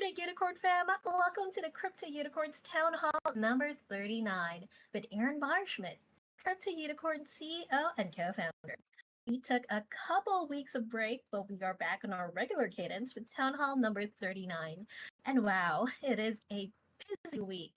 morning, Unicorn fam. Welcome to the Crypto Unicorns Town Hall number 39 with Aron Beierschmitt, Crypto Unicorn CEO and co-founder. We took a couple weeks of break, but we are back on our regular cadence with Town Hall number 39. And wow, it is a busy week.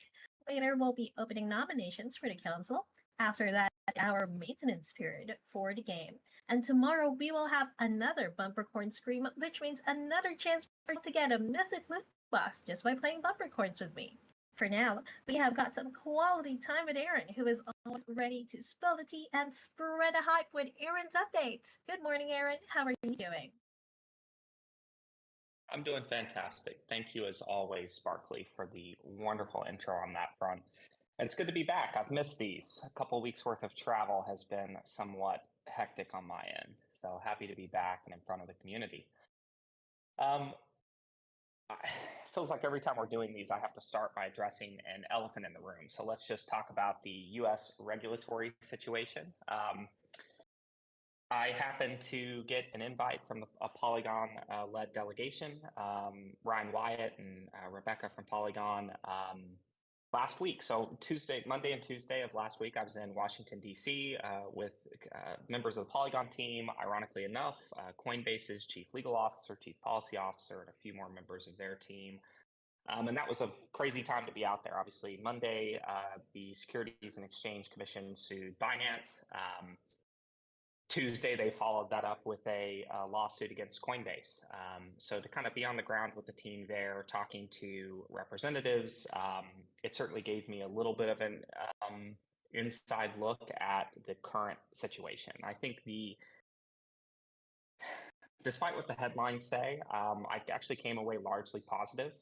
Later, we'll be opening nominations for the council. After that, our maintenance period for the game. And tomorrow, we will have another Bumper Corn Scream, which means another chance for you to get a mythic loot box just by playing Bumper Corns with me. For now, we have got some quality time with Aron, who is always ready to spill the tea and spread the hype with Aron's updates. Good morning, Aron. How are you doing? I'm doing fantastic. Thank you, as always, Sparkly, for the wonderful intro on that front. It's good to be back. I've missed these. A couple weeks worth of travel has been somewhat hectic on my end. So happy to be back and in front of the community. It feels like every time we're doing these, I have to start by addressing an elephant in the room. So let's just talk about the U.S. regulatory situation. I happened to get an invite from a Polygon-led delegation, Ryan Wyatt and Rebecca from Polygon, last week. So Monday and Tuesday of last week, I was in Washington, D.C. With members of the Polygon team, ironically enough, Coinbase's chief legal officer, chief policy officer, and a few more members of their team. And that was a crazy time to be out there. Obviously, Monday, the Securities and Exchange Commission sued Binance. Tuesday, they followed that up with a lawsuit against Coinbase. So to kind of be on the ground with the team there, talking to representatives, it certainly gave me a little bit of an inside look at the current situation. I think despite what the headlines say, I actually came away largely positive.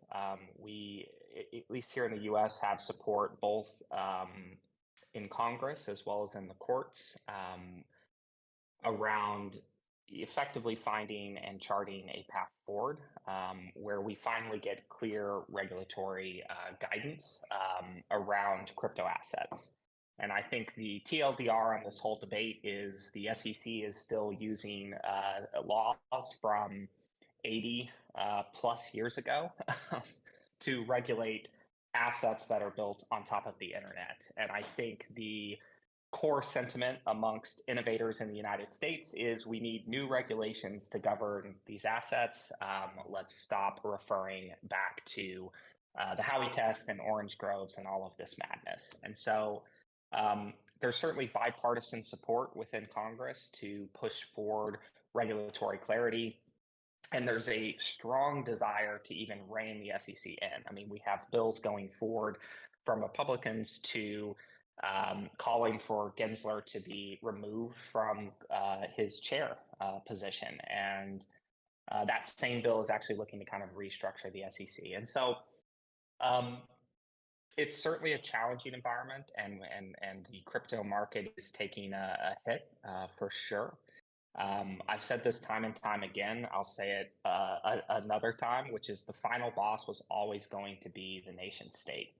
We, at least here in the U.S., have support both in Congress as well as in the courts around effectively finding and charting a path forward where we finally get clear regulatory guidance around crypto assets. And I think the TLDR on this whole debate is the SEC is still using laws from 80 plus years ago to regulate assets that are built on top of the internet. And I think the core sentiment amongst innovators in the United States is we need new regulations to govern these assets. Let's stop referring back to the Howey test and orange groves and all of this madness. And so there's certainly bipartisan support within Congress to push forward regulatory clarity. And there's a strong desire to even rein the SEC in. I mean, we have bills going forward from Republicans to calling for Gensler to be removed from his chair position. And that same bill is actually looking to kind of restructure the SEC. And so it's certainly a challenging environment, and the crypto market is taking a hit for sure. I've said this time and time again. I'll say it another time, which is the final boss was always going to be the nation state.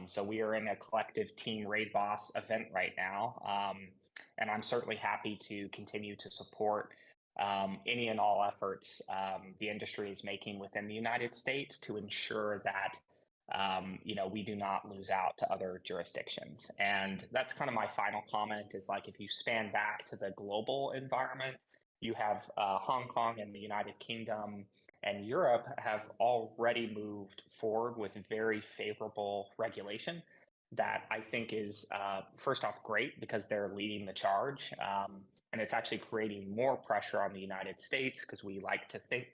So we are in a collective team raid boss event right now. And I'm certainly happy to continue to support any and all efforts the industry is making within the United States to ensure that we do not lose out to other jurisdictions. And that's kind of my final comment is like, if you span back to the global environment, you have Hong Kong and the United Kingdom and Europe have already moved forward with very favorable regulation that I think is, first off, great because they're leading the charge. And it's actually creating more pressure on the United States because we like to think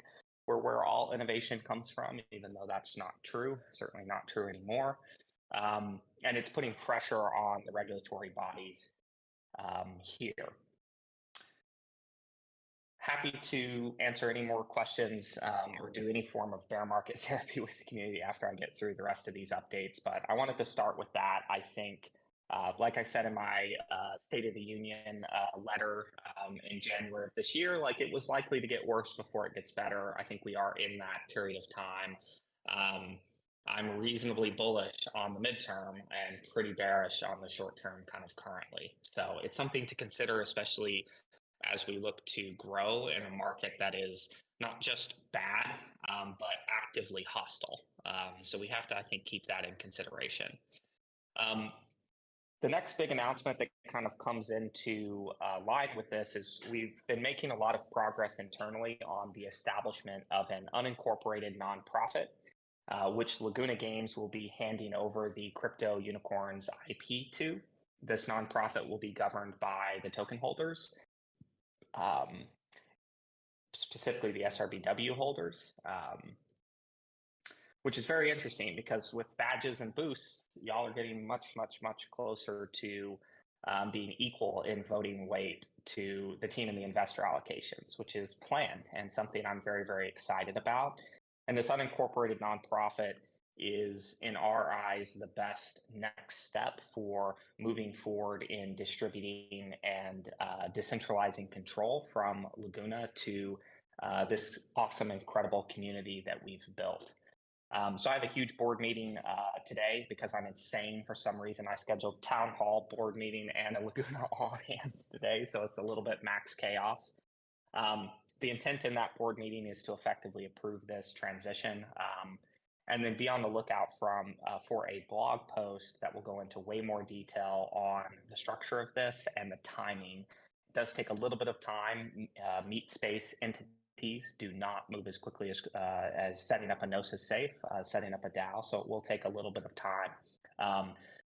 we're where all innovation comes from, even though that's not true, certainly not true anymore. And it's putting pressure on the regulatory bodies here. Happy to answer any more questions or do any form of bear market therapy with the community after I get through the rest of these updates. But I wanted to start with that. I think, like I said in my State of the Union letter in January of this year, like it was likely to get worse before it gets better. I think we are in that period of time. I'm reasonably bullish on the midterm and pretty bearish on the short term kind of currently. So it's something to consider, especially as we look to grow in a market that is not just bad, but actively hostile. So we have to, I think, keep that in consideration. The next big announcement that kind of comes into line with this is we've been making a lot of progress internally on the establishment of an unincorporated nonprofit, which Laguna Games will be handing over the Crypto Unicorns IP to. This nonprofit will be governed by the token holders, specifically the SRBW holders. Which is very interesting because with badges and boosts, y'all are getting much, much, much closer to being equal in voting weight to the team and the investor allocations, which is planned and something I'm very, very excited about. And this unincorporated nonprofit is, in our eyes, the best next step for moving forward in distributing and decentralizing control from Laguna to this awesome, incredible community that we've built. So I have a huge board meeting today because I'm insane for some reason. I scheduled town hall, board meeting, and a Laguna all hands today, so it's a little bit max chaos. The intent in that board meeting is to effectively approve this transition, and then be on the lookout for a blog post that will go into way more detail on the structure of this and the timing. It does take a little bit of time. Meat space entities do not move as quickly as setting up a Gnosis safe, setting up a DAO, so it will take a little bit of time.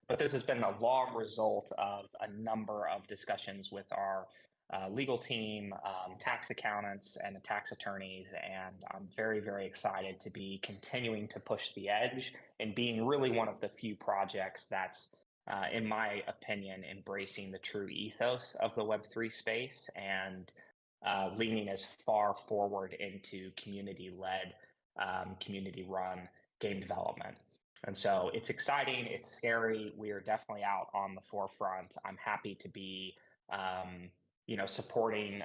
But this has been a long result of a number of discussions with our legal team, tax accountants, and the tax attorneys, and I'm very, very excited to be continuing to push the edge and being really one of the few projects that's, in my opinion, embracing the true ethos of the Web3 space and leaning as far forward into community-led, community-run game development. And so it's exciting, it's scary. We are definitely out on the forefront. I'm happy to be, supporting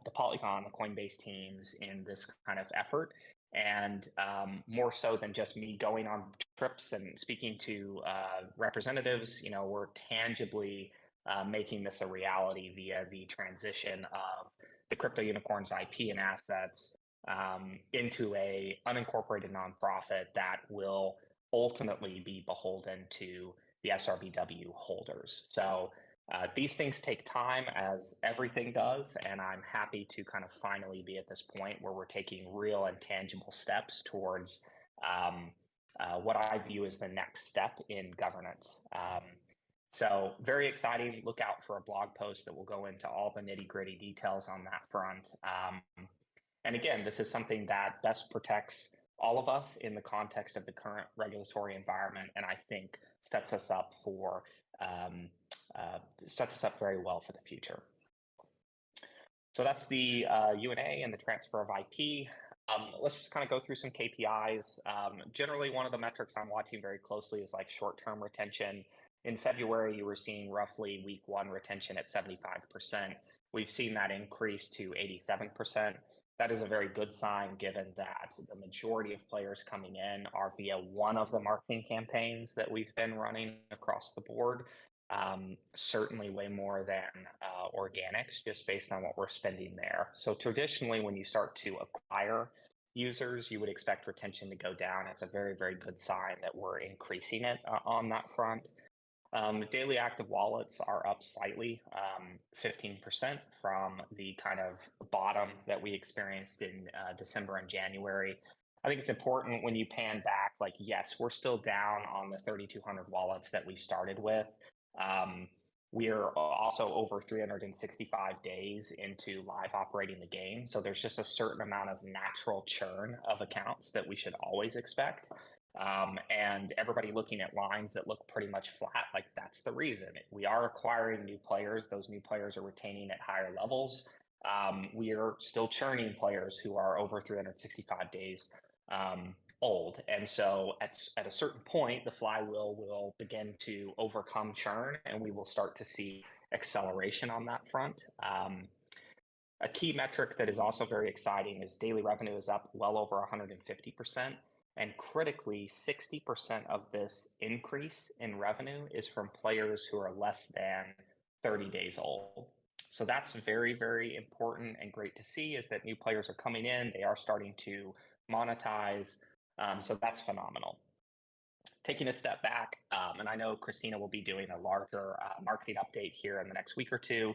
the Polygon, the Coinbase teams in this kind of effort. And more so than just me going on trips and speaking to representatives, we're tangibly making this a reality via the transition of the Crypto Unicorns IP and assets into a unincorporated nonprofit that will ultimately be beholden to the SRBW holders. So these things take time, as everything does, and I'm happy to kind of finally be at this point where we're taking real and tangible steps towards what I view as the next step in governance. So very exciting. Look out for a blog post that will go into all the nitty-gritty details on that front. And again, this is something that best protects all of us in the context of the current regulatory environment, and I think sets us up very well for the future. So that's the UNA and the transfer of IP. Let's just kind of go through some KPIs. Generally, one of the metrics I'm watching very closely is like short-term retention. In February, you were seeing roughly week one retention at 75%. We've seen that increase to 87%. That is a very good sign, given that the majority of players coming in are via one of the marketing campaigns that we've been running across the board. Certainly way more than organics, just based on what we're spending there. So traditionally, when you start to acquire users, you would expect retention to go down. It's a very, very good sign that we're increasing it on that front. Daily active wallets are up slightly, 15% from the kind of bottom that we experienced in December and January. I think it's important when you pan back, like, yes, we're still down on the 3,200 wallets that we started with. We are also over 365 days into live operating the game. So there's just a certain amount of natural churn of accounts that we should always expect. And everybody looking at lines that look pretty much flat, like that's the reason. We are acquiring new players. Those new players are retaining at higher levels. We are still churning players who are over 365 days old. And so at a certain point, the flywheel will begin to overcome churn, and we will start to see acceleration on that front. A key metric that is also very exciting is daily revenue is up well over 150%. And critically, 60% of this increase in revenue is from players who are less than 30 days old. So that's very, very important and great to see, is that new players are coming in. They are starting to monetize. So that's phenomenal. Taking a step back, and I know Christina will be doing a larger marketing update here in the next week or two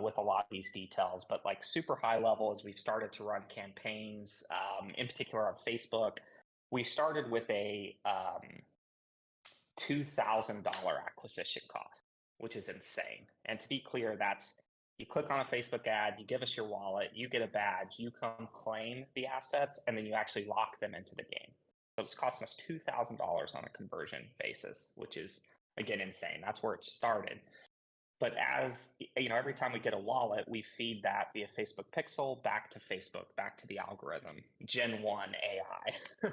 with a lot of these details, but like super high level as we've started to run campaigns, in particular on Facebook, we started with a $2,000 acquisition cost, which is insane. And to be clear, that's you click on a Facebook ad, you give us your wallet, you get a badge, you come claim the assets, and then you actually lock them into the game. So it's costing us $2,000 on a conversion basis, which is, again, insane. That's where it started. But as you know, every time we get a wallet, we feed that via Facebook Pixel back to Facebook, back to the algorithm, Gen 1 AI.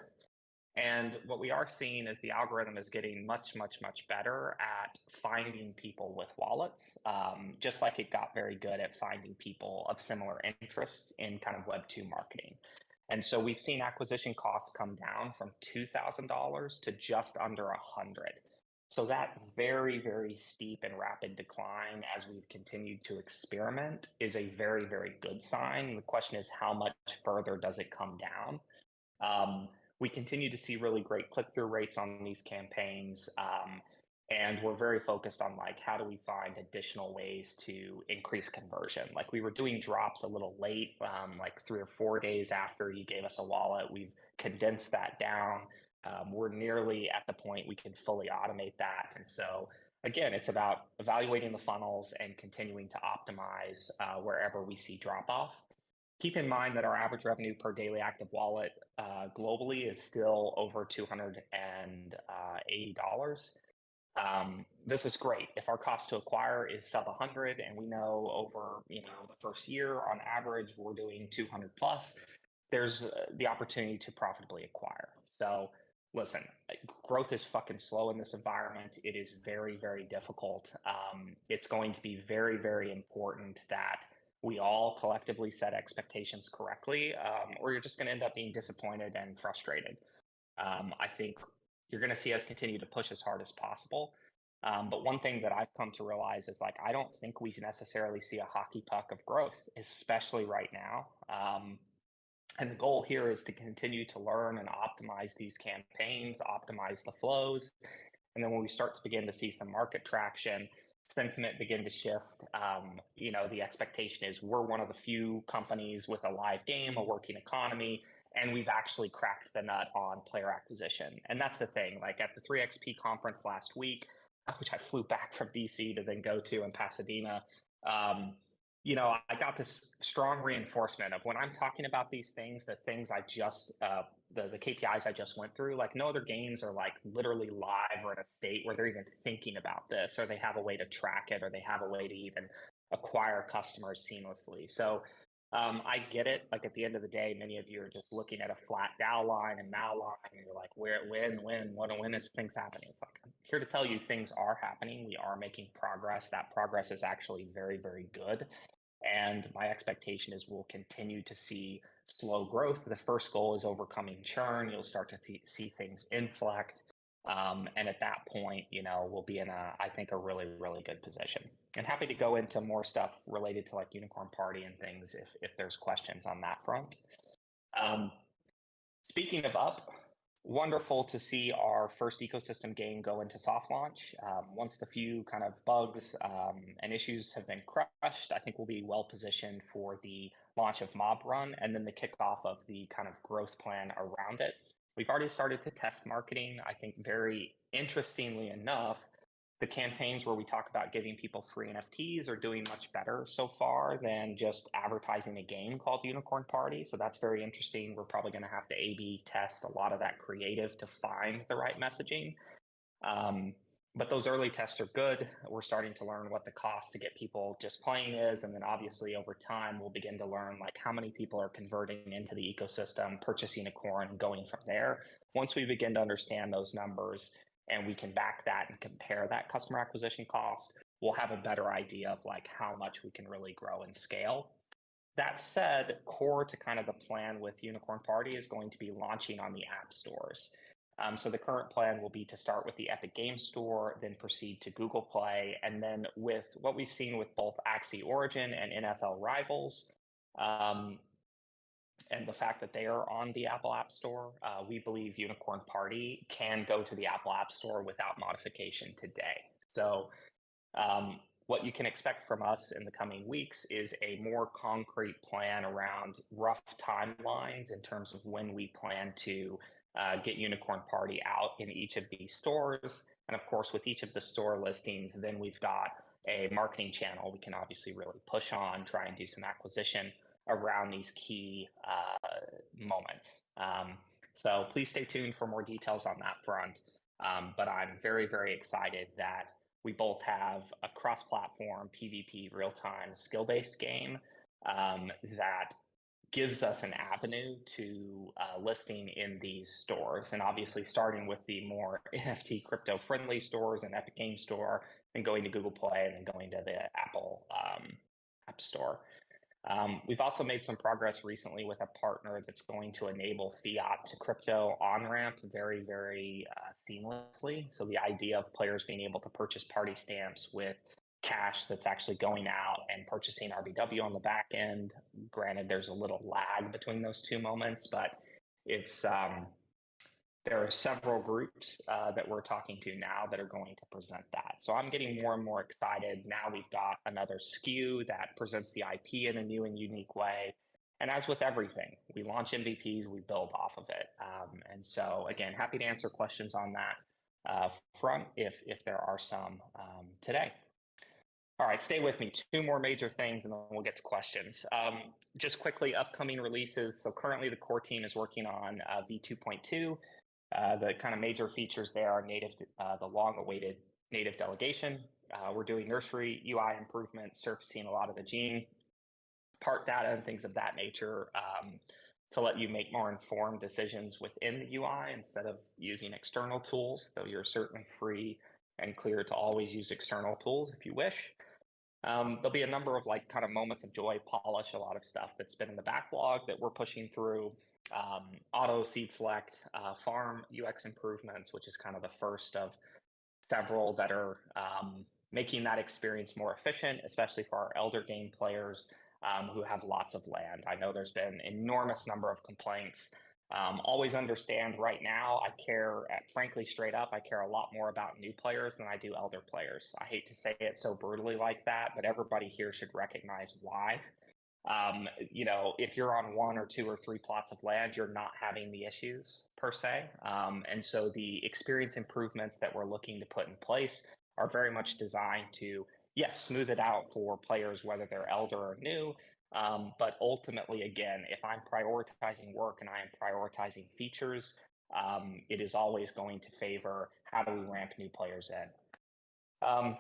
And what we are seeing is the algorithm is getting much, much, much better at finding people with wallets, just like it got very good at finding people of similar interests in kind of Web2 marketing. And so we've seen acquisition costs come down from $2,000 to just under $100. So that very, very steep and rapid decline as we've continued to experiment is a very, very good sign. The question is, how much further does it come down? We continue to see really great click-through rates on these campaigns, and we're very focused on like how do we find additional ways to increase conversion. Like we were doing drops a little late, like 3 or 4 days after you gave us a wallet. We've condensed that down. We're nearly at the point we can fully automate that, and so again, it's about evaluating the funnels and continuing to optimize wherever we see drop-off. Keep in mind that our average revenue per daily active wallet globally is still over $280. This is great. If our cost to acquire is sub 100, and we know over the first year on average we're doing 200 plus, there's the opportunity to profitably acquire. So listen, growth is fucking slow in this environment. It is very, very difficult. It's going to be very, very important that we all collectively set expectations correctly, or you're just going to end up being disappointed and frustrated. I think you're going to see us continue to push as hard as possible. But one thing that I've come to realize is like, I don't think we necessarily see a hockey puck of growth, especially right now. And the goal here is to continue to learn and optimize these campaigns, optimize the flows. And then when we start to begin to see some market traction, sentiment begin to shift, the expectation is we're one of the few companies with a live game, a working economy, and we've actually cracked the nut on player acquisition. And that's the thing, like at the 3XP conference last week, which I flew back from DC to then go to in Pasadena, I got this strong reinforcement of when I'm talking about these things, the things I just, the KPIs I just went through, like no other games are like literally live or in a state where they're even thinking about this, or they have a way to track it, or they have a way to even acquire customers seamlessly. So I get it. Like at the end of the day, many of you are just looking at a flat DAO line and MAU line, and you're like, when is things happening? It's like, I'm here to tell you things are happening. We are making progress. That progress is actually very, very good. And my expectation is we'll continue to see slow growth. The first goal is overcoming churn. You'll start to see things inflect. And at that point, we'll be in I think, a really, really good position. And happy to go into more stuff related to like Unicorn Party and things if there's questions on that front. Speaking of up, wonderful to see our first ecosystem game go into soft launch. Once the few kind of bugs and issues have been crushed, I think we'll be well positioned for the launch of Mob Run and then the kickoff of the kind of growth plan around it. We've already started to test marketing. I think very interestingly enough, the campaigns where we talk about giving people free NFTs are doing much better so far than just advertising a game called Unicorn Party. So that's very interesting. We're probably going to have to A/B test a lot of that creative to find the right messaging. But those early tests are good. We're starting to learn what the cost to get people just playing is. And then obviously over time, we'll begin to learn like how many people are converting into the ecosystem, purchasing a coin and going from there. Once we begin to understand those numbers and we can back that and compare that customer acquisition cost, we'll have a better idea of like how much we can really grow and scale. That said, core to kind of the plan with Unicorn Party is going to be launching on the app stores. So the current plan will be to start with the Epic Games Store, then proceed to Google Play, and then with what we've seen with both Axie Origin and NFL Rivals, and the fact that they are on the Apple App Store, we believe Unicorn Party can go to the Apple App Store without modification today. So what you can expect from us in the coming weeks is a more concrete plan around rough timelines in terms of when we plan to get Unicorn Party out in each of these stores. And of course, with each of the store listings, then we've got a marketing channel we can obviously really push on, try and do some acquisition around these key moments. So please stay tuned for more details on that front. But I'm very, very excited that we both have a cross-platform PvP real-time skill-based game that gives us an avenue to listing in these stores. And obviously starting with the more NFT crypto-friendly stores and Epic Game Store, and going to Google Play, and then going to the Apple App Store. We've also made some progress recently with a partner that's going to enable fiat to crypto on-ramp very, very seamlessly. So the idea of players being able to purchase party stamps with cash that's actually going out and purchasing RBW on the back end. Granted, there's a little lag between those two moments, but it's there are several groups that we're talking to now that are going to present that. So I'm getting more and more excited. Now we've got another SKU that presents the IP in a new and unique way. And as with everything, we launch MVPs, we build off of it. And so again, happy to answer questions on that front if there are some today. All right, stay with me. Two more major things and then we'll get to questions. Just quickly, upcoming releases. So currently the core team is working on v2.2. The kind of major features there are native, the long-awaited native delegation. We're doing nursery UI improvements, surfacing a lot of the gene part data and things of that nature to let you make more informed decisions within the UI instead of using external tools, though you're certainly free and clear to always use external tools if you wish. There'll be a number of like kind of moments of joy, polish, a lot of stuff that's been in the backlog that we're pushing through. Auto seed select, farm UX improvements, which is kind of the first of several that are making that experience more efficient, especially for our elder game players who have lots of land. I know there's been an enormous number of complaints. Always understand right now, I care, frankly, straight up, I care a lot more about new players than I do elder players. I hate to say it so brutally like that, but everybody here should recognize why. You know, if you're on 1 or 2 or 3 plots of land, you're not having the issues per se. And so the experience improvements that we're looking to put in place are very much designed to, yes, smooth it out for players, whether they're elder or new. But ultimately, again, if I'm prioritizing work and I am prioritizing features, it is always going to favor how do we ramp new players in.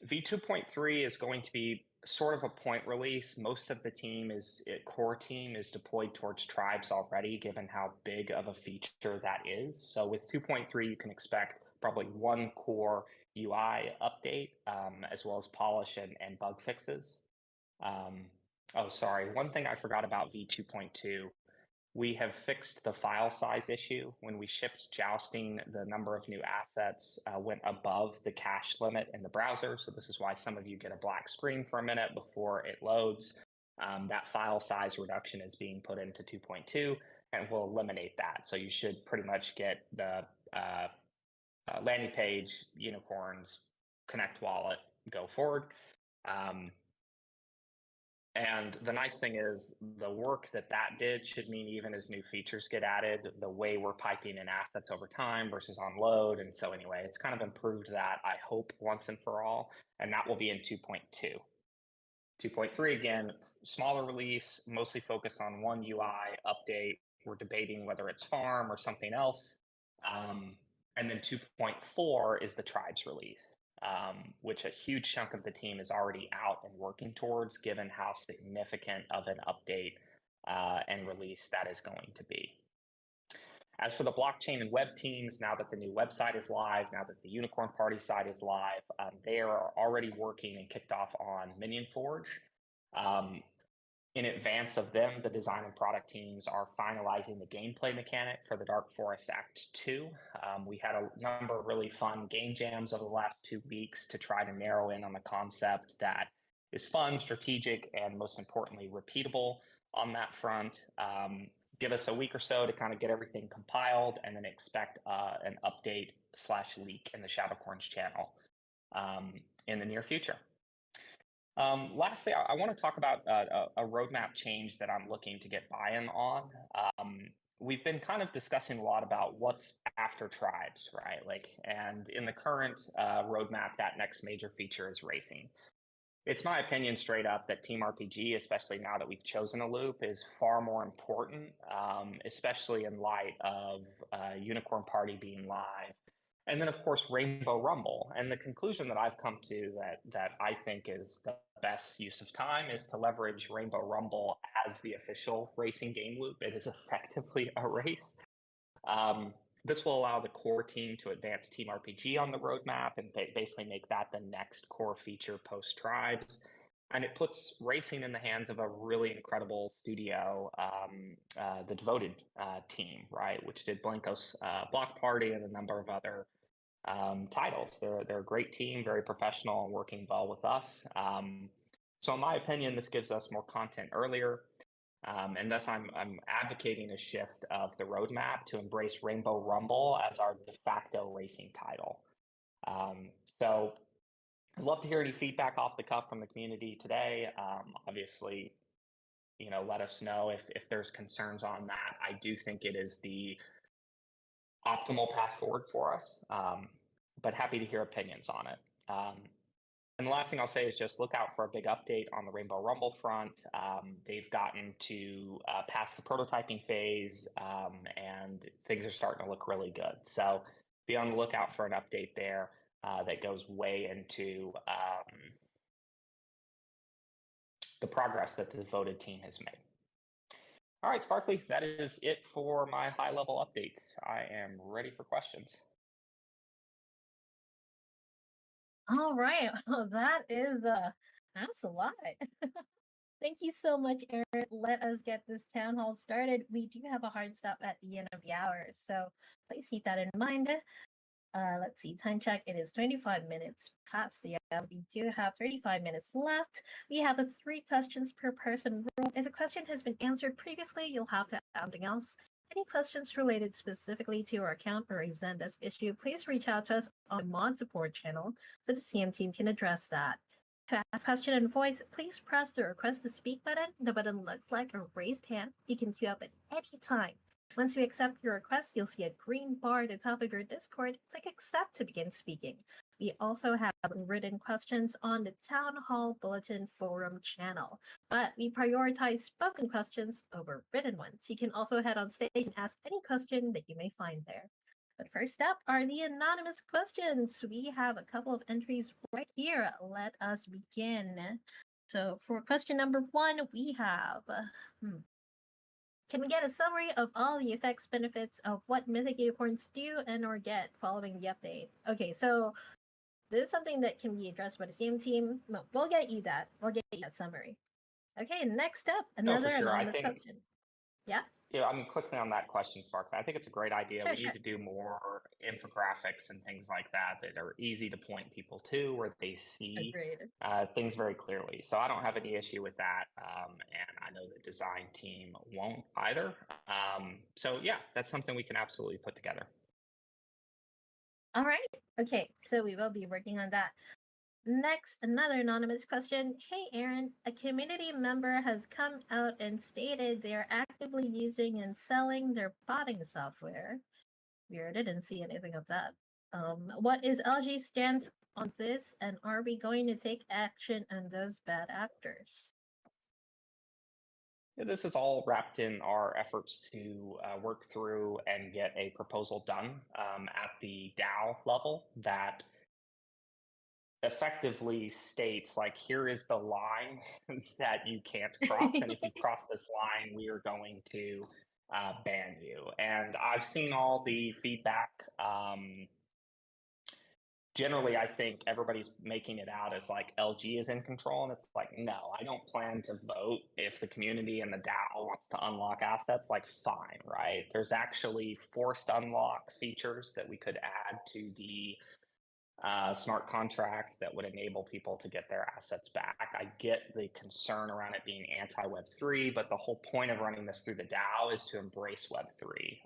V2.3 is going to be sort of a point release. Most of the team core team is deployed towards tribes already, given how big of a feature that is. So with 2.3, you can expect probably 1 core UI update, as well as polish and bug fixes. Oh, sorry. One thing I forgot about v2.2, we have fixed the file size issue. When we shipped Jousting, the number of new assets went above the cache limit in the browser. So this is why some of you get a black screen for a minute before it loads. That file size reduction is being put into 2.2 and will eliminate that. So you should pretty much get the landing page, unicorns, connect wallet, go forward. And the nice thing is the work that did should mean even as new features get added, the way we're piping in assets over time versus on load. And so anyway, it's kind of improved that, I hope, once and for all, and that will be in 2.2. 2.3, again, smaller release, mostly focused on 1 UI update. We're debating whether it's farm or something else. And then 2.4 is the tribes release. Which a huge chunk of the team is already out and working towards, given how significant of an update and release that is going to be. As for the blockchain and web teams, now that the new website is live, now that the Unicorn Party site is live, they are already working and kicked off on Minion Forge. In advance of them, the design and product teams are finalizing the gameplay mechanic for the Dark Forest Act 2. We had a number of really fun game jams over the last 2 weeks to try to narrow in on the concept that is fun, strategic, and most importantly, repeatable. on that front. Give us a week or so to kind of get everything compiled, and then expect an update / leak in the Shadowcorns channel in the near future. Lastly, I want to talk about a roadmap change that I'm looking to get buy-in on. We've been kind of discussing a lot about what's after tribes, right? And in the current roadmap, that next major feature is racing. It's my opinion straight up that Team RPG, especially now that we've chosen a loop, is far more important, especially in light of Unicorn Party being live. And then, of course, Rainbow Rumble. And the conclusion that I've come to that I think is the best use of time is to leverage Rainbow Rumble as the official racing game loop. It is effectively a race. This will allow the core team to advance Team RPG on the roadmap and basically make that the next core feature post Tribes. And it puts racing in the hands of a really incredible studio, the Devoted team, right, which did Blankos Block Party and a number of other titles. They're a great team, very professional, and working well with us. So in my opinion, this gives us more content earlier. And thus I'm advocating a shift of the roadmap to embrace Rainbow Rumble as our de facto racing title. So I'd love to hear any feedback off the cuff from the community today. Obviously, let us know if there's concerns on that. I do think it is the optimal path forward for us, but happy to hear opinions on it. And the last thing I'll say is just look out for a big update on the Rainbow Rumble front. They've gotten to past the prototyping phase, and things are starting to look really good. So be on the lookout for an update there that goes way into the progress that the Devoted team has made. All right, Sparkly, that is it for my high-level updates. I am ready for questions. All right. Well, that's a lot. Thank you so much, Aaron. Let us get this town hall started. We do have a hard stop at the end of the hour, so please keep that in mind. Let's see, time check. It is 25 minutes past the hour. We do have 35 minutes left. We have a 3 questions per person rule. If a question has been answered previously, you'll have to add something else. Any questions related specifically to your account or a Zendesk issue, please reach out to us on the mod support channel so the CM team can address that. To ask a question in voice, please press the request to speak button. The button looks like a raised hand. You can queue up at any time. Once you accept your request, you'll see a green bar at the top of your Discord. Click accept to begin speaking. We also have written questions on the Town Hall Bulletin Forum channel, but we prioritize spoken questions over written ones. You can also head on stage and ask any question that you may find there. But first up are the anonymous questions. We have a couple of entries right here. Let us begin. So for question number 1, we have... Can we get a summary of all the effects benefits of what Mythic Unicorns do and or get following the update? Okay, so this is something that can be addressed by the same team. No, we'll get you that. We'll get you that summary. Okay, next up, another anonymous question. Yeah? Yeah, I mean, quickly on that question, Sparkman, I think it's a great idea. Sure, we need to do more infographics and things like that are easy to point people to, where they see things very clearly. So I don't have any issue with that, and I know the design team won't either. So yeah, that's something we can absolutely put together. All right. Okay, so we will be working on that. Next, another anonymous question. Hey, Aaron, a community member has come out and stated they are actively using and selling their botting software. Weird, I didn't see anything of that. What is LG's stance on this, and are we going to take action on those bad actors? Yeah, this is all wrapped in our efforts to work through and get a proposal done at the DAO level that effectively states, like, here is the line that you can't cross, and if you cross this line, we are going to ban you. And I've seen all the feedback. Generally, I think everybody's making it out as like LG is in control, and it's like, no, I don't plan to vote if the community and the DAO wants to unlock assets. Like, fine, right? There's actually forced unlock features that we could add to the smart contract that would enable people to get their assets back. I get the concern around it being anti-Web3, but the whole point of running this through the DAO is to embrace Web3.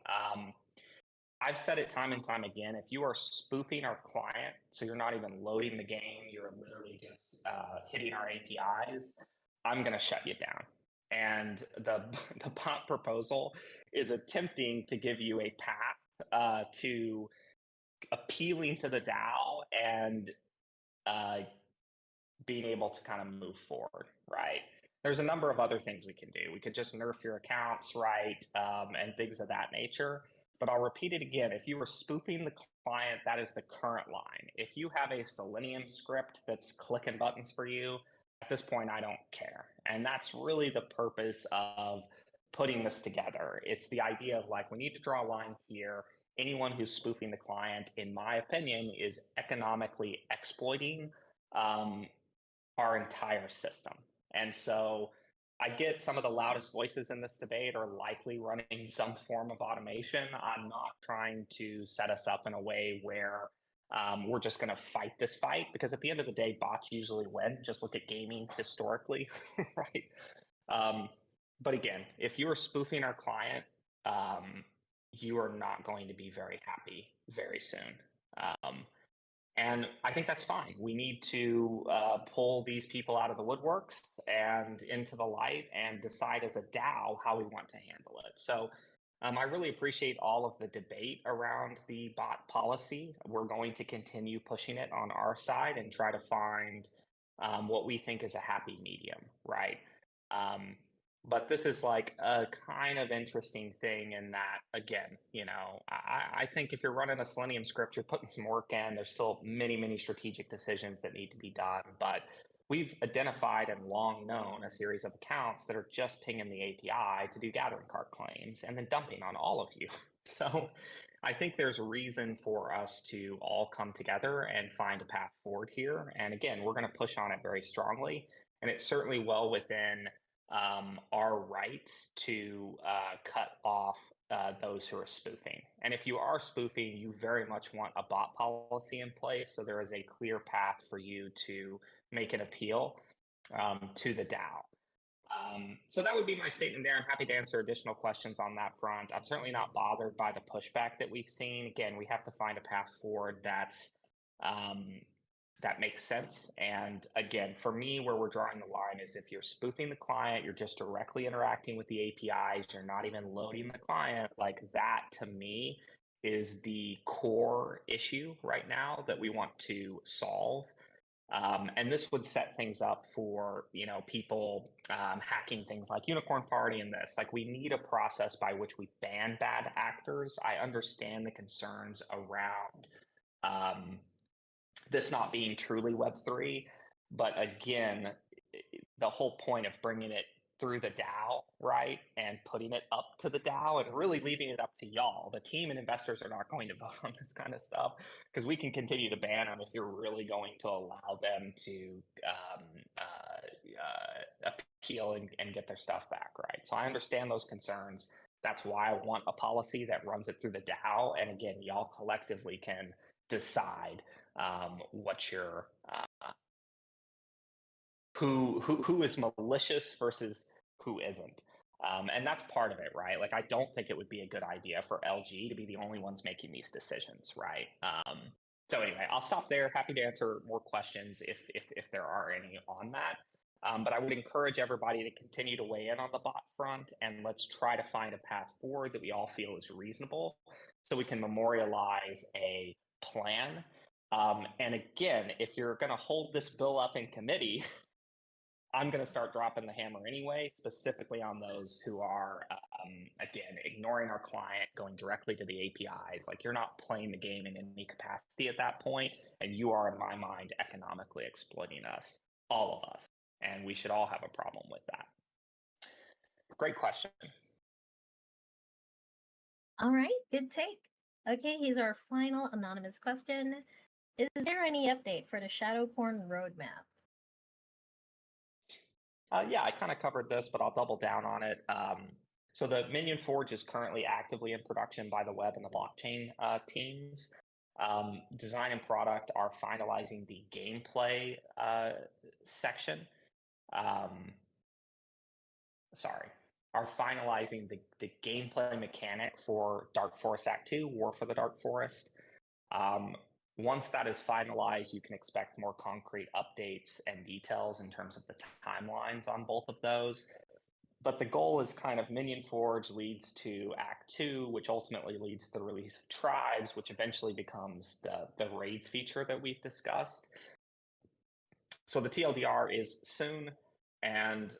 I've said it time and time again, if you are spoofing our client, so you're not even loading the game, you're literally just hitting our APIs, I'm going to shut you down. And the bot proposal is attempting to give you a path to appealing to the DAO and being able to kind of move forward, right? There's a number of other things we can do. We could just nerf your accounts, right? And things of that nature. But I'll repeat it again. If you are spoofing the client, that is the current line. If you have a Selenium script that's clicking buttons for you, at this point, I don't care. And that's really the purpose of putting this together. It's the idea of like, we need to draw a line here. Anyone who's spoofing the client, in my opinion, is economically exploiting our entire system. And so I get some of the loudest voices in this debate are likely running some form of automation. I'm not trying to set us up in a way where we're just going to fight this fight, because at the end of the day, bots usually win. Just look at gaming historically, right? But again, if you are spoofing our client, you are not going to be very happy very soon. And I think that's fine. We need to pull these people out of the woodworks and into the light and decide as a DAO how we want to handle it. So I really appreciate all of the debate around the bot policy. We're going to continue pushing it on our side and try to find what we think is a happy medium, right? But this is like a kind of interesting thing in that, again, I think if you're running a Selenium script, you're putting some work in. There's still many, many strategic decisions that need to be done. But we've identified and long known a series of accounts that are just pinging the API to do gathering card claims and then dumping on all of you. So I think there's a reason for us to all come together and find a path forward here. And again, we're going to push on it very strongly. And it's certainly well within our rights to cut off those who are spoofing. And if you are spoofing, you very much want a bot policy in place, so there is a clear path for you to make an appeal to the DAO. So that would be my statement there. I'm happy to answer additional questions on that front. I'm certainly not bothered by the pushback that we've seen. Again, we have to find a path forward that's that makes sense. And again, for me, where we're drawing the line is if you're spoofing the client, you're just directly interacting with the APIs, you're not even loading the client, like that to me is the core issue right now that we want to solve. And this would set things up for, people hacking things like Unicorn Party and this. Like, we need a process by which we ban bad actors. I understand the concerns around this not being truly Web3. But again, the whole point of bringing it through the DAO, right, and putting it up to the DAO and really leaving it up to y'all. The team and investors are not going to vote on this kind of stuff, because we can continue to ban them if you're really going to allow them to appeal and get their stuff back, right? So I understand those concerns. That's why I want a policy that runs it through the DAO. And again, y'all collectively can decide what your who is malicious versus who isn't. And that's part of it, right? Like, I don't think it would be a good idea for LG to be the only ones making these decisions, right? So anyway, I'll stop there. Happy to answer more questions if there are any on that. But I would encourage everybody to continue to weigh in on the bot front, and let's try to find a path forward that we all feel is reasonable, so we can memorialize a plan. And again, if you're going to hold this bill up in committee, I'm going to start dropping the hammer anyway, specifically on those who are, again, ignoring our client, going directly to the APIs. Like, you're not playing the game in any capacity at that point, and you are, in my mind, economically exploiting us, all of us. And we should all have a problem with that. Great question. All right, good take. Okay, here's our final anonymous question. Is there any update for the shadow porn roadmap? Yeah, I kind of covered this, but I'll double down on it. So the Minion Forge is currently actively in production by the web and the blockchain teams. Design and product are finalizing the gameplay section. Um, sorry, are finalizing the gameplay mechanic for Dark Forest Act 2, War for the Dark Forest. Um, Once that is finalized, you can expect more concrete updates and details in terms of the timelines on both of those. But the goal is kind of Minion Forge leads to Act 2, which ultimately leads to the release of Tribes, which eventually becomes the raids feature that we've discussed. So the TLDR is soon, and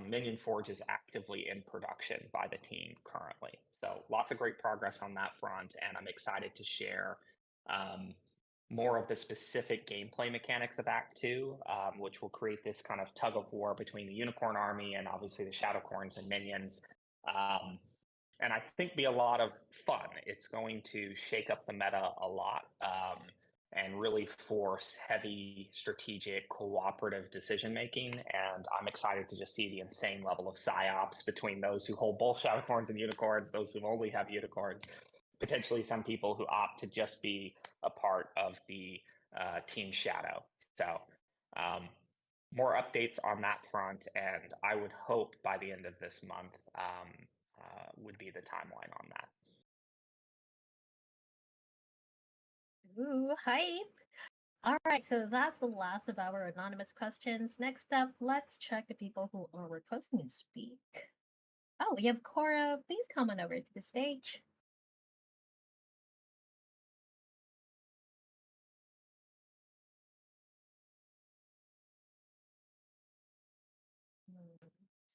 Minion Forge is actively in production by the team currently. So lots of great progress on that front, and I'm excited to share more of the specific gameplay mechanics of Act 2, which will create this kind of tug of war between the Unicorn Army and obviously the Shadowcorns and Minions. And I think be a lot of fun. It's going to shake up the meta a lot and really force heavy strategic cooperative decision making. And I'm excited to just see the insane level of psyops between those who hold both Shadowcorns and Unicorns, those who only have Unicorns, potentially some people who opt to just be a part of the Team Shadow. So more updates on that front, and I would hope by the end of this month would be the timeline on that. Ooh, hype. All right, so that's the last of our anonymous questions. Next up, let's check the people who are requesting to speak. Oh, we have Cora. Please come on over to the stage.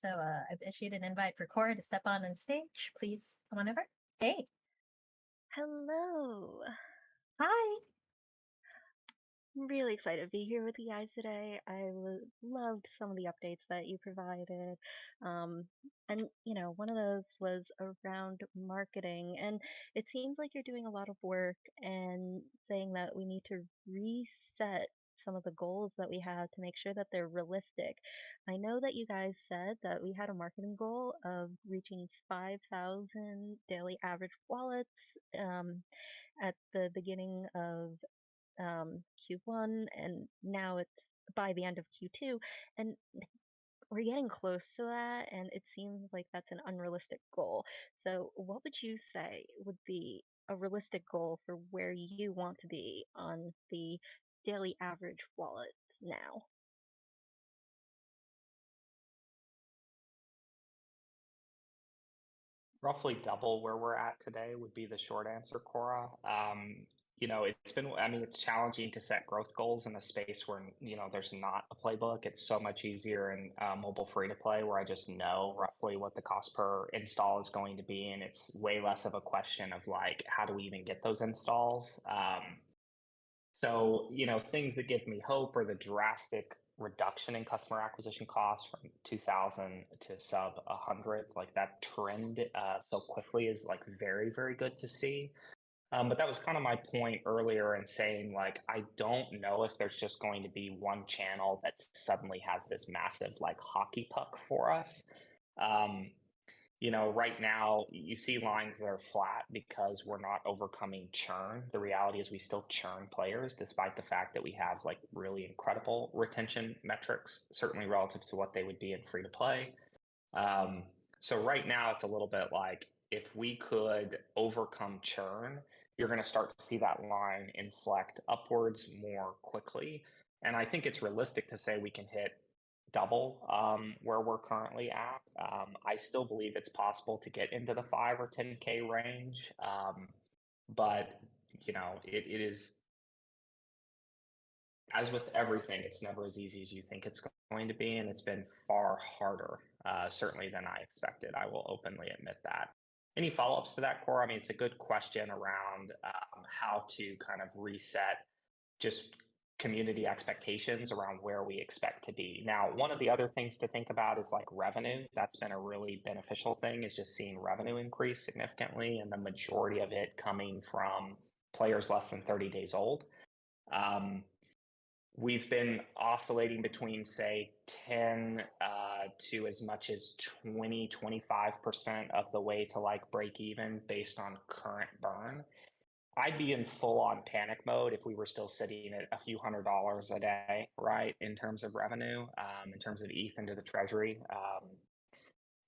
So I've issued an invite for Cora to step on stage. Please come on over. Hey. Hello. Hi. I'm really excited to be here with you guys today. I loved some of the updates that you provided. And, one of those was around marketing. And it seems like you're doing a lot of work and saying that we need to reset some of the goals that we have to make sure that they're realistic. I know that you guys said that we had a marketing goal of reaching 5,000 daily average wallets at the beginning of Q1, and now it's by the end of Q2, and we're getting close to that, and it seems like that's an unrealistic goal. So, what would you say would be a realistic goal for where you want to be on the daily average wallet now? Roughly double where we're at today would be the short answer, Cora. It's challenging to set growth goals in a space where, there's not a playbook. It's so much easier in mobile free to play where I just know roughly what the cost per install is going to be. And it's way less of a question of like, how do we even get those installs? So, things that give me hope are the drastic reduction in customer acquisition costs from 2000 to sub 100. Like that trend so quickly is like very, very good to see. But that was kind of my point earlier in saying, like, I don't know if there's just going to be one channel that suddenly has this massive like hockey puck for us. Um, right now you see lines that are flat because we're not overcoming churn. The reality is we still churn players despite the fact that we have like really incredible retention metrics, certainly relative to what they would be in free to play. So right now it's a little bit like if we could overcome churn, you're going to start to see that line inflect upwards more quickly. And I think it's realistic to say we can hit double where we're currently at. I still believe it's possible to get into the 5 or 10K range, but it is, as with everything, it's never as easy as you think it's going to be, and it's been far harder, certainly than I expected. I will openly admit that. Any follow-ups to that, Cora? I mean, it's a good question around how to kind of reset just community expectations around where we expect to be. Now, one of the other things to think about is like revenue. That's been a really beneficial thing, is just seeing revenue increase significantly, and the majority of it coming from players less than 30 days old. We've been oscillating between, say, 10 to as much as 20-25% of the way to like break even based on current burn. I'd be in full on panic mode if we were still sitting at a few $100s a day, right? In terms of revenue, in terms of ETH into the treasury.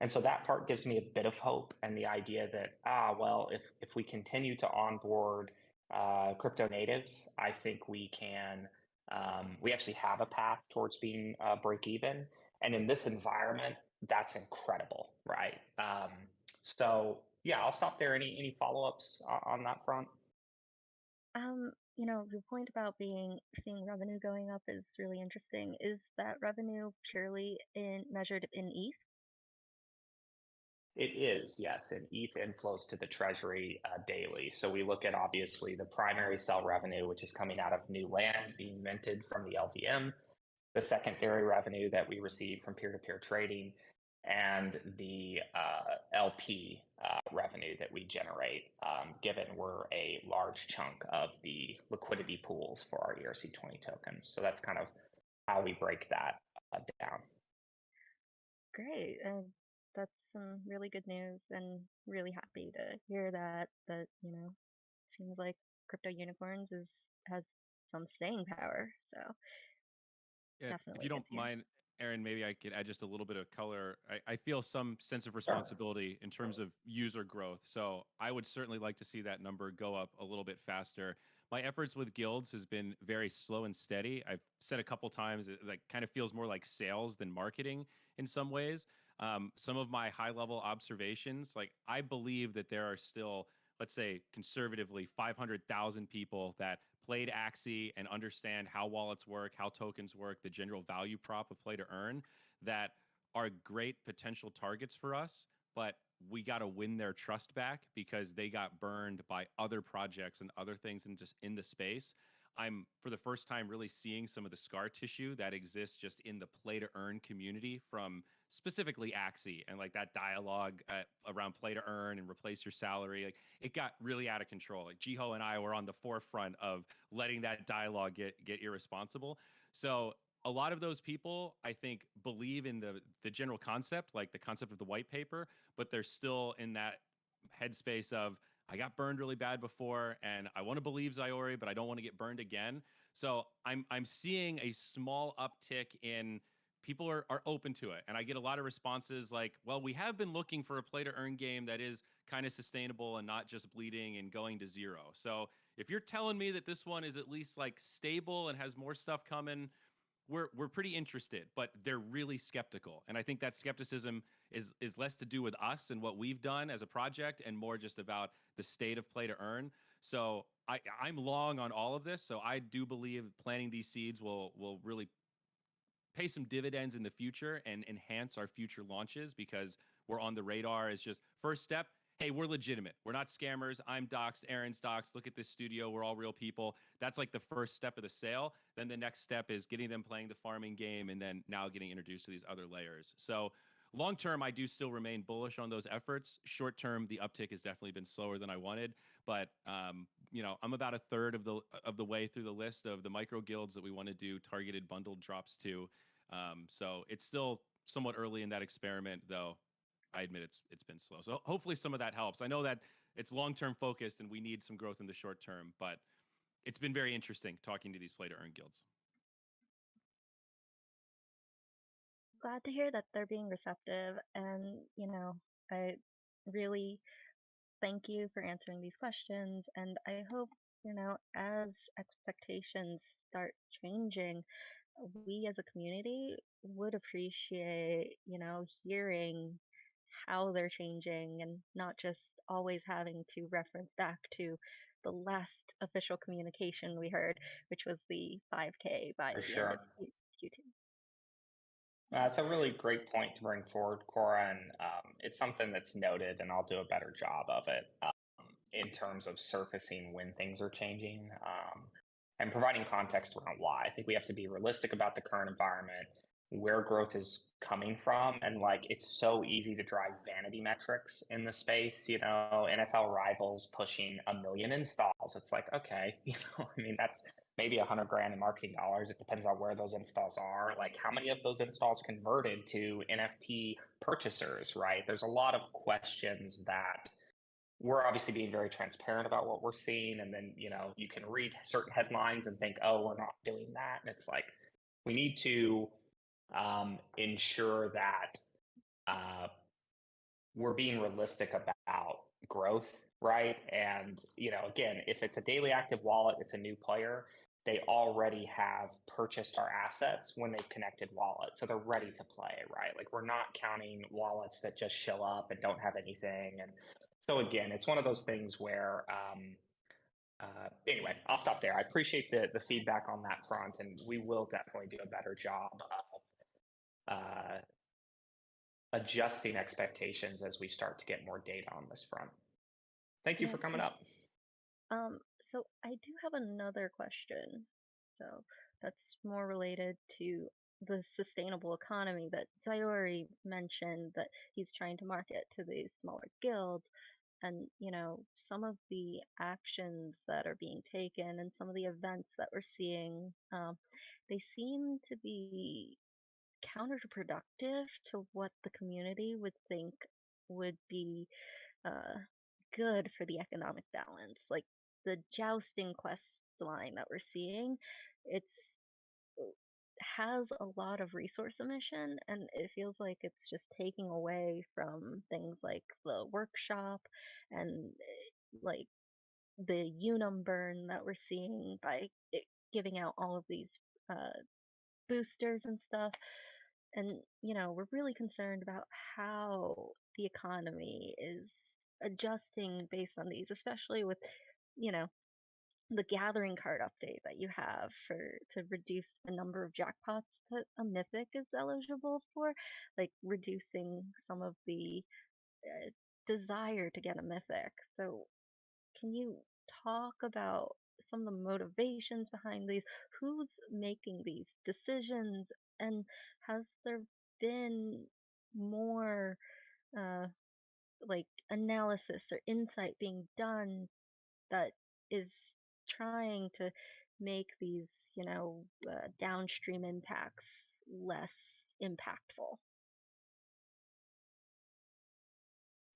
And so that part gives me a bit of hope, and the idea that, well, if we continue to onboard crypto natives, I think we can, we actually have a path towards being break even. And in this environment, that's incredible, right? So yeah, I'll stop there. Any follow-ups on that front? The point about seeing revenue going up is really interesting. Is that revenue purely measured in ETH? It is, yes, and ETH inflows to the treasury daily. So we look at obviously the primary sell revenue, which is coming out of new land being minted from the LVM, the secondary revenue that we receive from peer-to-peer trading, and the LP revenue that we generate, given we're a large chunk of the liquidity pools for our ERC20 tokens. So that's kind of how we break that down. Great. That's some really good news, and really happy to hear that. Seems like crypto unicorns has some staying power. So Yeah, if definitely you good don't to hear. mind, Aaron, maybe I could add just a little bit of color. I feel some sense of responsibility in terms of user growth. So I would certainly like to see that number go up a little bit faster. My efforts with guilds has been very slow and steady. I've said a couple times it like kind of feels more like sales than marketing in some ways. Some of my high level observations, like I believe that there are still, let's say conservatively, 500,000 people that played Axie and understand how wallets work, how tokens work, the general value prop of play to earn, that are great potential targets for us, but we got to win their trust back because they got burned by other projects and other things in the space. I'm for the first time really seeing some of the scar tissue that exists just in the play to earn community from specifically Axie and like that dialogue around play to earn and replace your salary. Like it got really out of control. Like Jiho and I were on the forefront of letting that dialogue get irresponsible. So a lot of those people, I think, believe in the general concept, like the concept of the white paper, but they're still in that headspace of I got burned really bad before, and I want to believe Ziori, but I don't want to get burned again. So I'm seeing a small uptick in people are open to it, and I get a lot of responses like, "Well, we have been looking for a play to earn game that is kind of sustainable and not just bleeding and going to zero." So if you're telling me that this one is at least like stable and has more stuff coming, we're pretty interested, but they're really skeptical. And I think that skepticism is less to do with us and what we've done as a project and more just about the state of play to earn. So I'm long on all of this. So I do believe planting these seeds will really pay some dividends in the future and enhance our future launches because we're on the radar as just first step. Hey, we're legitimate. We're not scammers. I'm doxxed. Aaron's doxxed. Look at this studio. We're all real people. That's like the first step of the sale. Then the next step is getting them playing the farming game and then now getting introduced to these other layers. So long term, I do still remain bullish on those efforts. Short term, the uptick has definitely been slower than I wanted. But I'm about a third of the way through the list of the micro guilds that we want to do targeted bundled drops to. So it's still somewhat early in that experiment, though. I admit it's been slow. So hopefully some of that helps. I know that it's long-term focused and we need some growth in the short term, but it's been very interesting talking to these play to earn guilds. Glad to hear that they're being receptive, and I really thank you for answering these questions, and I hope as expectations start changing, we as a community would appreciate hearing how they're changing and not just always having to reference back to the last official communication we heard, which was the 5K by For the end of sure. Q2. That's a really great point to bring forward, Cora, and it's something that's noted, and I'll do a better job of it in terms of surfacing when things are changing and providing context around why. I think we have to be realistic about the current environment, where growth is coming from, and like it's so easy to drive vanity metrics in the space. NFL Rivals pushing 1 million installs. It's like, okay, I mean that's maybe $100,000 in marketing dollars. It depends on where those installs are. Like how many of those installs converted to NFT purchasers, right? There's a lot of questions that we're obviously being very transparent about what we're seeing. And then, you can read certain headlines and think, oh, we're not doing that. And it's like, we need to ensure that we're being realistic about growth, right? And, again, if it's a daily active wallet, it's a new player, they already have purchased our assets when they've connected wallets. So they're ready to play, right? Like, we're not counting wallets that just show up and don't have anything. And so again, it's one of those things where, anyway, I'll stop there. I appreciate the feedback on that front, and we will definitely do a better job of adjusting expectations as we start to get more data on this front. Thank you for coming up. So I do have another question. So that's more related to the sustainable economy that Sayori mentioned that he's trying to market to these smaller guilds. And, some of the actions that are being taken and some of the events that we're seeing, they seem to be counterproductive to what the community would think would be uh, good for the economic balance. Like the jousting quest line that we're seeing, it's has a lot of resource emission, and it feels like it's just taking away from things like the workshop and like the unum burn that we're seeing by it giving out all of these uh, boosters and stuff. And we're really concerned about how the economy is adjusting based on these, especially with you know the gathering card update that you have for to reduce the number of jackpots that a mythic is eligible for, like reducing some of the uh, desire to get a mythic. So can you talk about some of the motivations behind these? Who's making these decisions? And has there been more uh, like analysis or insight being done that is trying to make these, downstream impacts less impactful?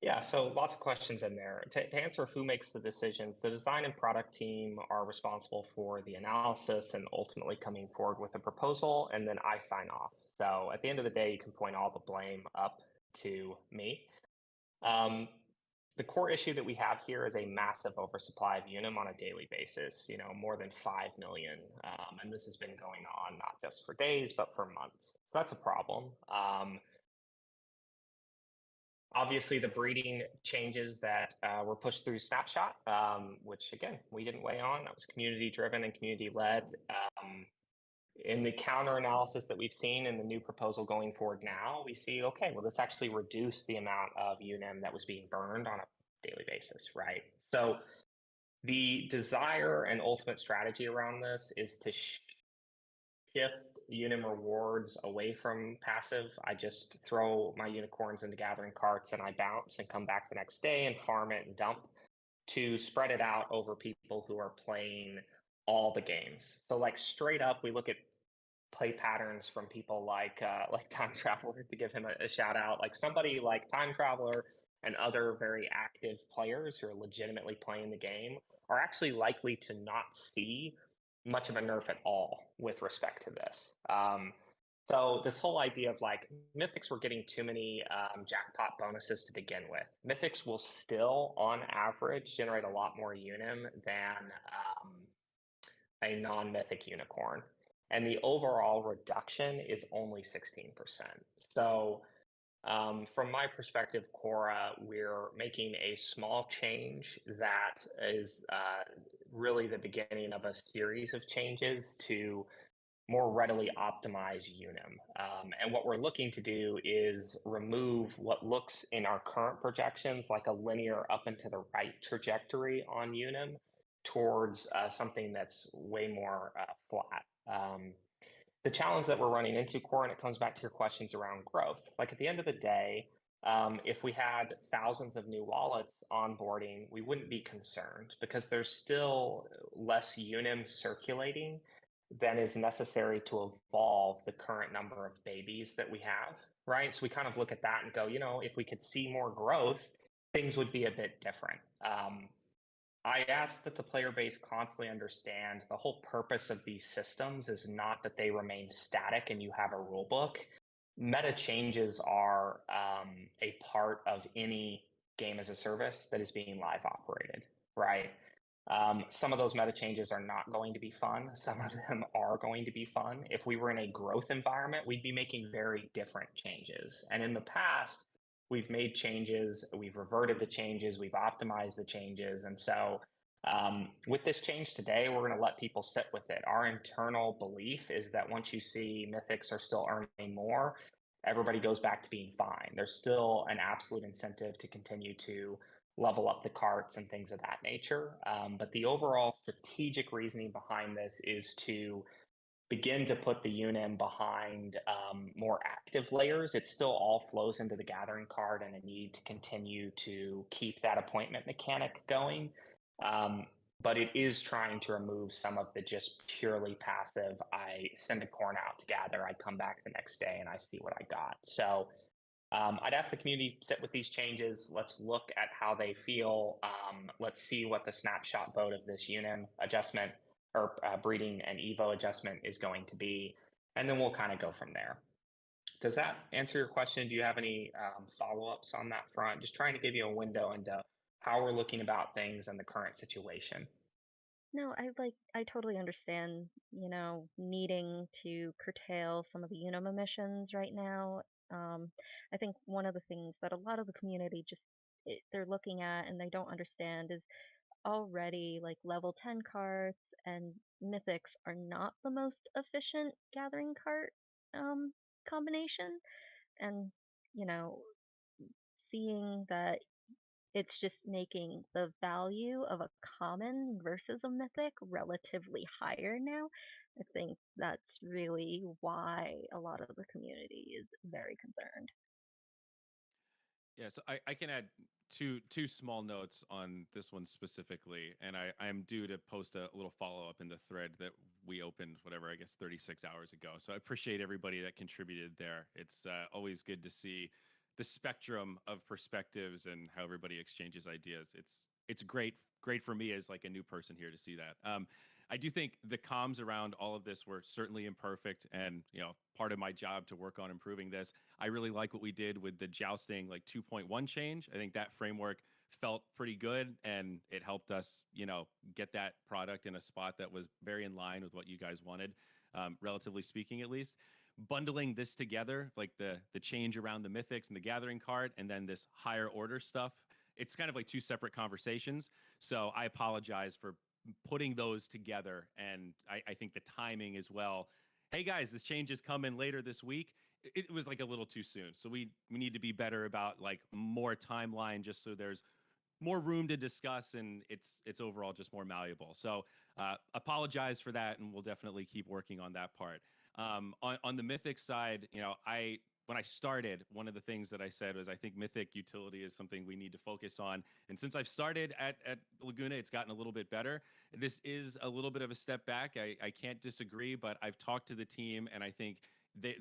Yeah, so lots of questions in there. To answer who makes the decisions, the design and product team are responsible for the analysis and ultimately coming forward with a proposal, and then I sign off. So at the end of the day, you can point all the blame up to me. The core issue that we have here is a massive oversupply of Unum on a daily basis, more than 5 million. And this has been going on not just for days, but for months. So that's a problem. Obviously, the breeding changes that were pushed through Snapshot, which again, we didn't weigh on. That was community driven and community led. In the counter analysis that we've seen in the new proposal going forward now, we see, okay, well, this actually reduced the amount of UNM that was being burned on a daily basis, right? So the desire and ultimate strategy around this is to shift Unum rewards away from passive. I just throw my unicorns into gathering carts and I bounce and come back the next day and farm it and dump, to spread it out over people who are playing all the games. So like straight up, we look at play patterns from people like Time Traveler, to give him a shout out, like somebody like Time Traveler and other very active players who are legitimately playing the game are actually likely to not see much of a nerf at all with respect to this. So this whole idea of like mythics were getting too many jackpot bonuses to begin with. Mythics will still, on average, generate a lot more Unum than a non-mythic unicorn. And the overall reduction is only 16%. So from my perspective, Cora, we're making a small change that is really the beginning of a series of changes to more readily optimize Unum. And what we're looking to do is remove what looks in our current projections like a linear up and to the right trajectory on Unum towards something that's way more flat. The challenge that we're running into, Cora, and it comes back to your questions around growth. Like at the end of the day, if we had thousands of new wallets onboarding, we wouldn't be concerned because there's still less Unum circulating than is necessary to evolve the current number of babies that we have, right? So we kind of look at that and go, if we could see more growth, things would be a bit different. I ask that the player base constantly understand the whole purpose of these systems is not that they remain static and you have a rule book. Meta changes are a part of any game as a service that is being live operated, right? Some of those meta changes are not going to be fun. Some of them are going to be fun. If we were in a growth environment, we'd be making very different changes. And in the past, we've made changes, we've reverted the changes, we've optimized the changes. And so with this change today, we're going to let people sit with it. Our internal belief is that once you see mythics are still earning more, everybody goes back to being fine. There's still an absolute incentive to continue to level up the carts and things of that nature. But the overall strategic reasoning behind this is to begin to put the unim behind more active layers. It still all flows into the gathering card and a need to continue to keep that appointment mechanic going. But it is trying to remove some of the just purely passive, I send a corn out to gather, I come back the next day and I see what I got. So I'd ask the community to sit with these changes. Let's look at how they feel. Let's see what the snapshot vote of this unim adjustment or breeding and Evo adjustment is going to be, and then we'll kind of go from there. Does that answer your question? Do you have any follow-ups on that front? Just trying to give you a window into how we're looking about things in the current situation. No, I totally understand, needing to curtail some of the Unum emissions right now. I think one of the things that a lot of the community they're looking at and they don't understand is already like level 10 carts and mythics are not the most efficient gathering cart combination. And, you know, seeing that it's just making the value of a common versus a mythic relatively higher now. I think that's really why a lot of the community is very concerned. Yeah, so I can add two small notes on this one specifically, and I'm due to post a little follow up in the thread that we opened, whatever, I guess 36 hours ago. So I appreciate everybody that contributed there. It's always good to see the spectrum of perspectives and how everybody exchanges ideas. It's great for me as like a new person here to see that. I do think the comms around all of this were certainly imperfect, and part of my job to work on improving this. I really like what we did with the jousting like 2.1 change. I think that framework felt pretty good, and it helped us, get that product in a spot that was very in line with what you guys wanted, relatively speaking, at least. Bundling this together, like the change around the mythics and the gathering card, and then this higher order stuff, it's kind of like two separate conversations. So I apologize for putting those together, and I think the timing as well. Hey guys, this change is coming later this week. It was like a little too soon, so we need to be better about like more timeline, just so there's more room to discuss and it's overall just more malleable. So apologize for that, and we'll definitely keep working on that part. On the mythic side, when I started, one of the things that I said was I think mythic utility is something we need to focus on. And since I've started at Laguna, it's gotten a little bit better. This is a little bit of a step back. I can't disagree, but I've talked to the team, and I think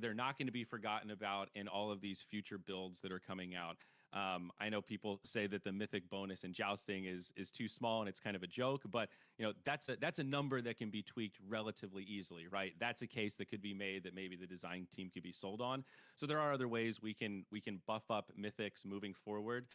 they're not going to be forgotten about in all of these future builds that are coming out. I know people say that the mythic bonus in jousting is too small and it's kind of a joke, but that's a number that can be tweaked relatively easily, right? That's a case that could be made that maybe the design team could be sold on. So there are other ways we can buff up mythics moving forward,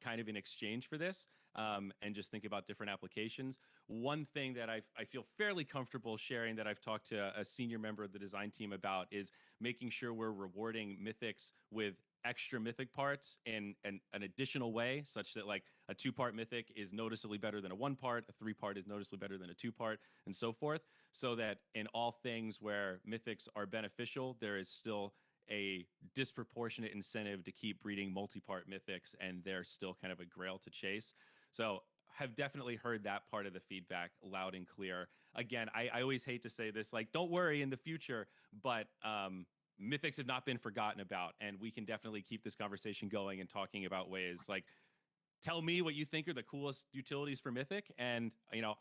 kind of in exchange for this, and just think about different applications. One thing that I feel fairly comfortable sharing that I've talked to a senior member of the design team about is making sure we're rewarding mythics with extra mythic parts in an additional way, such that like a 2-part mythic is noticeably better than a 1-part, a 3-part is noticeably better than a 2-part, and so forth, so that in all things where mythics are beneficial, there is still a disproportionate incentive to keep breeding multi-part mythics, and they're still kind of a grail to chase. So have definitely heard that part of the feedback loud and clear. Again, I always hate to say this, like, don't worry in the future, but mythics have not been forgotten about, and we can definitely keep this conversation going and talking about ways like tell me what you think are the coolest utilities for Mythic, and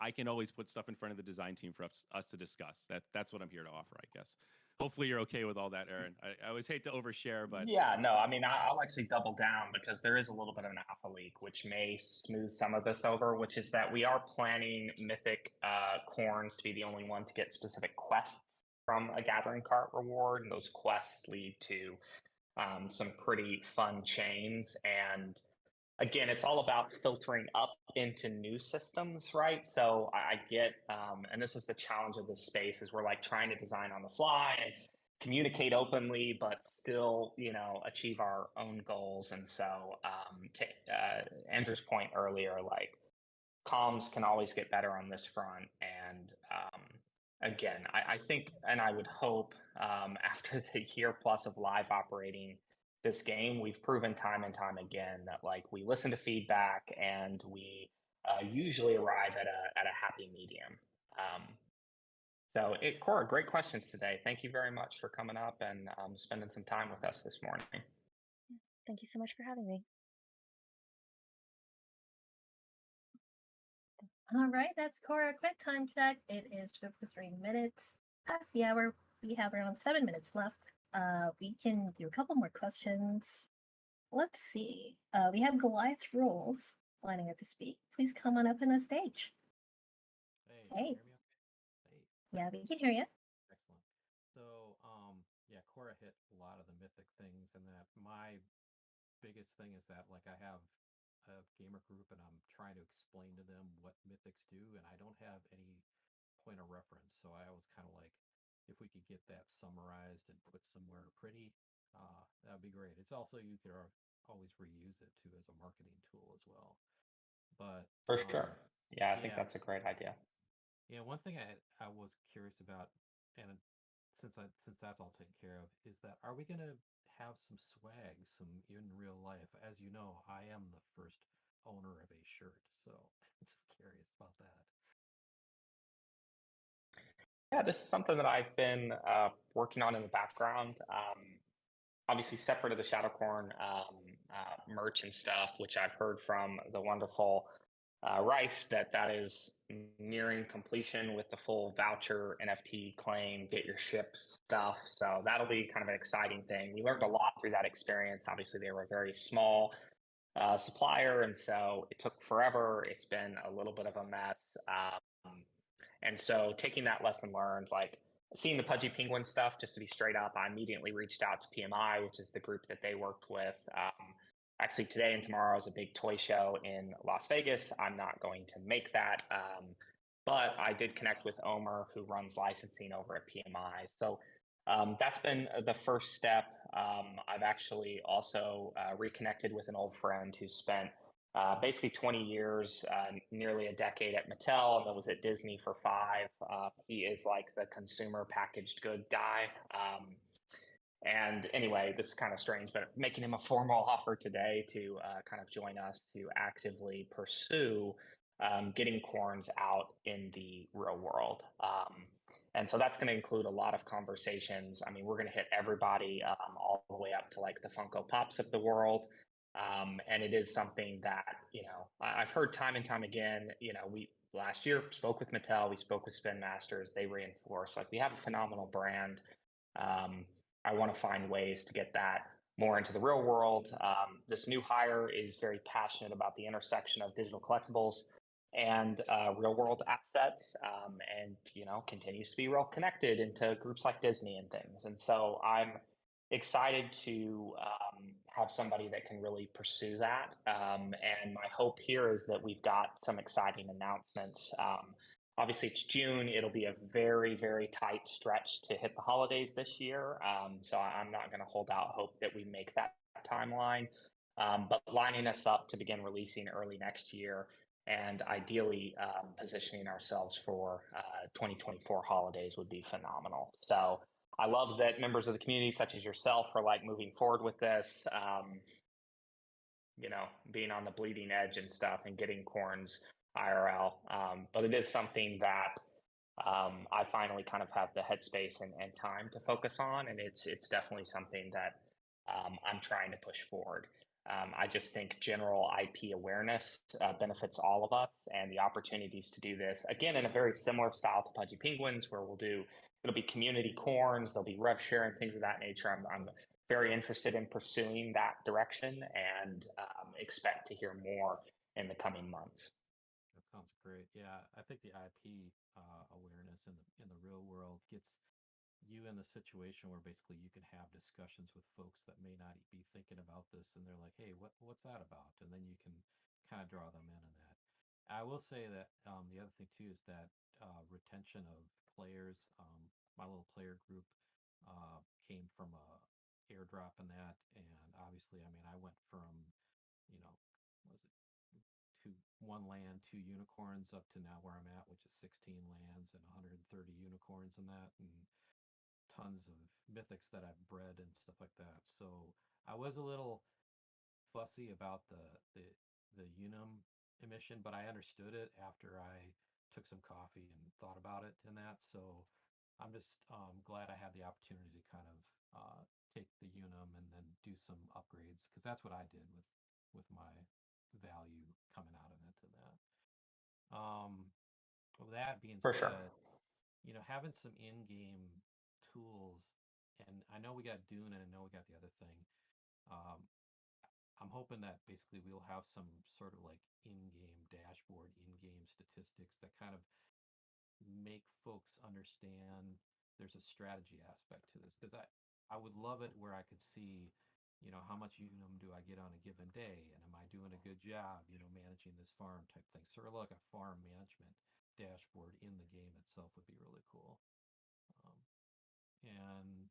I can always put stuff in front of the design team for us to discuss. That's what I'm here to offer, I guess. Hopefully you're okay with all that, Aaron. I always hate to overshare, but yeah, no, I mean, I'll actually double down because there is a little bit of an alpha leak, which may smooth some of this over, which is that we are planning Mythic Corns to be the only one to get specific quests from a gathering cart reward, and those quests lead to some pretty fun chains. And again, it's all about filtering up into new systems, right? So I get, and this is the challenge of this space, is we're like trying to design on the fly and communicate openly, but still, achieve our own goals. And so, to Andrew's point earlier, like comms can always get better on this front. And again, I think, and I would hope, after the year plus of live operating this game, we've proven time and time again that like we listen to feedback and we usually arrive at a happy medium. Cora, great questions today. Thank you very much for coming up and spending some time with us this morning. Thank you so much for having me. All right, that's Cora. Quick time check. It is 53 minutes past the hour. We have around 7 minutes left. We can do a couple more questions. Let's see. We have Goliath Rules lining up to speak. Please come on up on the stage. Hey, can you hear me okay? Hey, Yeah, we can hear you. excellent. So, yeah, Cora hit a lot of the mythic things, and that my biggest thing is that like I have a gamer group and I'm trying to explain to them what mythics do, and I don't have any point of reference. So I was kind of like, if we could get that summarized and put somewhere pretty, that would be great. It's also, you could always reuse it too as a marketing tool as well. But For sure. Yeah, I think yeah, that's a great idea. yeah, one thing I was curious about, and since that's all taken care of, is that are we gonna have some swag, some in real life? As you know, I am the first owner of a shirt, so just curious about that. Yeah, this is something that I've been working on in the background. Obviously, separate of the Shadowcorn merch and stuff, which I've heard from the wonderful Rice that is nearing completion with the full voucher NFT claim, get your ship stuff. So that'll be kind of an exciting thing. We learned a lot through that experience. Obviously, they were a very small supplier, and so it took forever. It's been a little bit of a mess. And so taking that lesson learned, like seeing the Pudgy Penguin stuff, just to be straight up, I immediately reached out to PMI, which is the group that they worked with. Actually, today and tomorrow is a big toy show in Las Vegas. I'm not going to make that, but I did connect with Omer, who runs licensing over at PMI. So that's been the first step. I've actually also reconnected with an old friend who spent basically 20 years, nearly a decade at Mattel, and then was at Disney for 5. He is like the consumer packaged good guy. And anyway, this is kind of strange, but making him a formal offer today to kind of join us to actively pursue getting corns out in the real world. And so that's going to include a lot of conversations. I mean, we're going to hit everybody all the way up to like the Funko Pops of the world. And it is something that, I've heard time and time again, we last year spoke with Mattel, we spoke with Spin Masters, they reinforce like we have a phenomenal brand. I want to find ways to get that more into the real world. This new hire is very passionate about the intersection of digital collectibles and real world assets, and continues to be real connected into groups like Disney and things. And so I'm excited to have somebody that can really pursue that. And my hope here is that we've got some exciting announcements. Obviously, it's June. It'll be a very, very tight stretch to hit the holidays this year. So I'm not going to hold out hope that we make that timeline. But lining us up to begin releasing early next year and ideally positioning ourselves for 2024 holidays would be phenomenal. So I love that members of the community, such as yourself, are like moving forward with this, being on the bleeding edge and stuff and getting corns IRL. But it is something that I finally kind of have the headspace and time to focus on. And it's definitely something that I'm trying to push forward. I just think general IP awareness benefits all of us, and the opportunities to do this again in a very similar style to Pudgy Penguins, where it'll be community corns, there'll be rev share and things of that nature. I'm very interested in pursuing that direction and expect to hear more in the coming months. That sounds great. Yeah, I think the IP awareness in the real world gets you in the situation where basically you can have discussions with folks that may not be thinking about this, and they're like, "Hey, what's that about?" And then you can kind of draw them in on that. I will say that the other thing too is that retention of players. My little player group came from a airdrop in that, and obviously, I mean, I went from you know, was it two one land, two unicorns up to now where I'm at, which is 16 lands and 130 unicorns in that, and tons of mythics that I've bred and stuff like that. So I was a little fussy about the Unum emission, but I understood it after I took some coffee and thought about it and that. So I'm just glad I had the opportunity to kind of take the Unum and then do some upgrades, because that's what I did with my value coming out of it to that. With that being For sure. said, having some in-game tools, and I know we got Dune and I know we got the other thing. Um, I'm hoping that basically we'll have some sort of like in-game dashboard, in-game statistics that kind of make folks understand there's a strategy aspect to this, because I would love it where I could see, how much Unum do I get on a given day, and am I doing a good job, managing this farm type thing. Sort of like a farm management dashboard in the game itself would be really cool. Um, and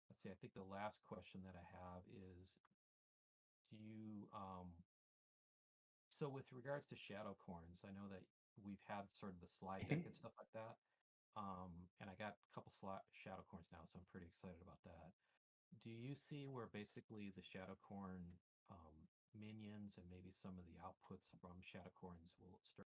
let's see, I think the last question that I have is, do you so with regards to shadow corns, I know that we've had sort of the slide deck and stuff like that. And I got a couple shadow corns now, so I'm pretty excited about that. Do you see where basically the shadow corn minions and maybe some of the outputs from shadow corns will start